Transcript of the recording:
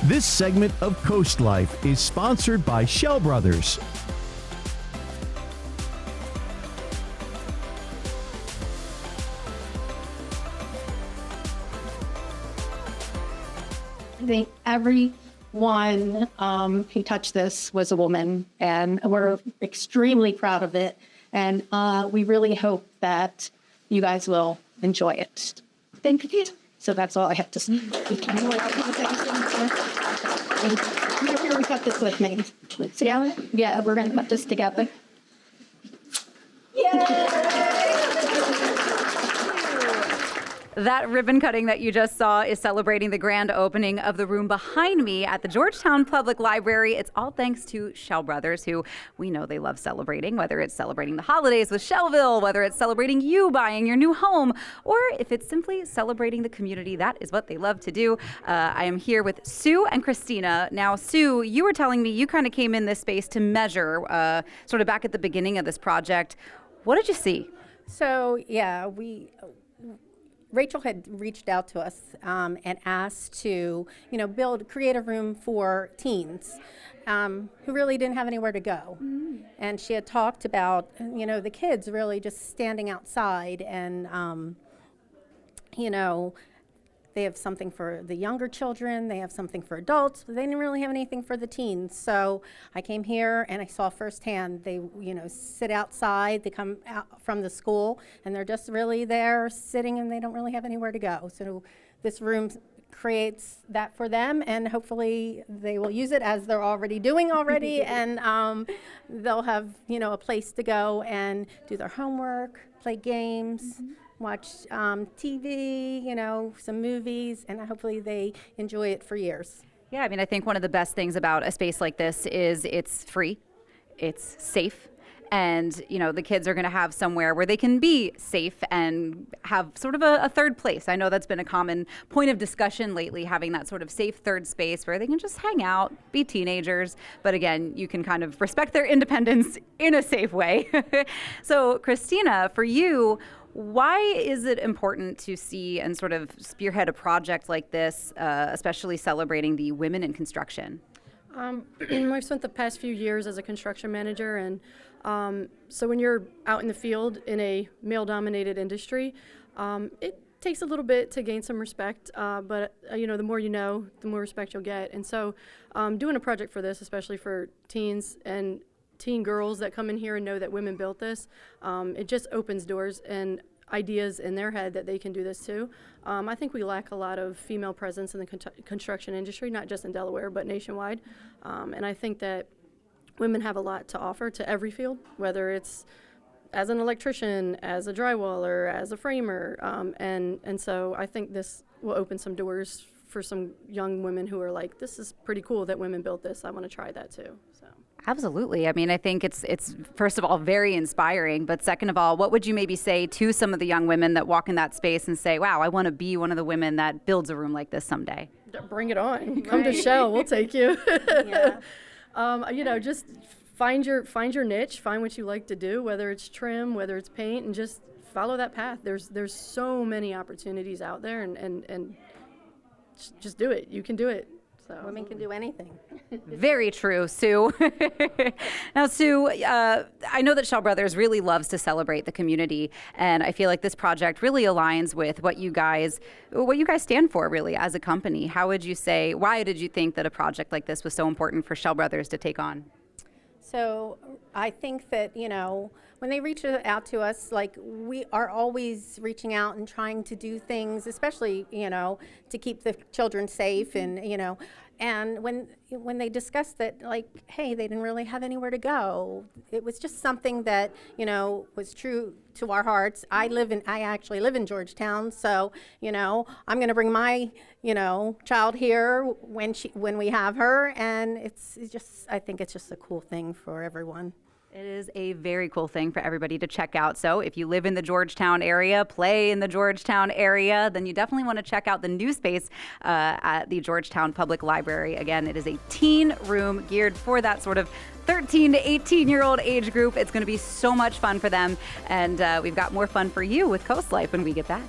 This segment of CoastLife is sponsored by Schell Brothers. I think everyone who touched this was a woman, and we're extremely proud of it. And we really hope that you guys will enjoy it. Thank you. So that's all I have to say. You're going to cut this with me. Together? Yeah, we're going to cut this together. That ribbon cutting that you just saw is celebrating the grand opening of the room behind me at the Georgetown Public Library. It's all thanks to Schell Brothers, who we know they love celebrating, whether it's celebrating the holidays with Schellville, whether it's celebrating you buying your new home, or if it's simply celebrating the community. That is what they love to do. I am here with Sue and Christina. Now, Sue, you were telling me you kind of came in this space to measure sort of back at the beginning of this project. What did you see? So, yeah, Rachel had reached out to us and asked to, create a room for teens who really didn't have anywhere to go. Mm-hmm. And she had talked about, the kids really just standing outside and, they have something for the younger children, they have something for adults, but they didn't really have anything for the teens. So I came here and I saw firsthand, they, sit outside, they come out from the school and they're just really there sitting and they don't really have anywhere to go. So this room creates that for them, and hopefully they will use it as they're already doing and they'll have, a place to go and do their homework, play games, watch TV, some movies, and hopefully they enjoy it for years. Yeah, I think one of the best things about a space like this is it's free, it's safe, and the kids are going to have somewhere where they can be safe and have sort of a third place. I know that's been a common point of discussion lately, having that sort of safe third space where they can just hang out, be teenagers, but again, you can kind of respect their independence in a safe way. So, Christina, for you, why is it important to see and sort of spearhead a project like this, especially celebrating the women in construction? I've spent the past few years as a construction manager, and so when you're out in the field in a male-dominated industry, it takes a little bit to gain some respect, but the more you know, the more respect you'll get. And so doing a project for this, especially for teens and teen girls that come in here and know that women built this, it just opens doors and ideas in their head that they can do this too. I think we lack a lot of female presence in the construction industry, not just in Delaware, but nationwide. And I think that women have a lot to offer to every field, whether it's as an electrician, as a drywaller, as a framer. And so I think this will open some doors for some young women who are like, this is pretty cool that women built this. I want to try that too. So. Absolutely. I think it's first of all very inspiring, but second of all, what would you maybe say to some of the young women that walk in that space and say, wow, I want to be one of the women that builds a room like this someday? Bring it on. Come to Schell. We'll take you. Yeah. Just find your niche, find what you like to do, whether it's trim, whether it's paint, and just follow that path. There's so many opportunities out there, and just do it. You can do it. So. Women can do anything. Very true, Sue. Now, Sue, I know that Schell Brothers really loves to celebrate the community, and I feel like this project really aligns with what you guys stand for, really, as a company. Why did you think that a project like this was so important for Schell Brothers to take on? So I think that, when they reach out to us, like, we are always reaching out and trying to do things, especially, to keep the children safe and, and when they discussed that, like, hey, they didn't really have anywhere to go, it was just something that, was true to our hearts. I actually live in Georgetown, so, I'm going to bring my, child here when we have her, and I think it's just a cool thing for everyone. It is a very cool thing for everybody to check out. So if you live in the Georgetown area, play in the Georgetown area, then you definitely want to check out the new space at the Georgetown Public Library. Again, it is a teen room geared for that sort of 13 to 18-year-old age group. It's going to be so much fun for them. And we've got more fun for you with CoastLife when we get back.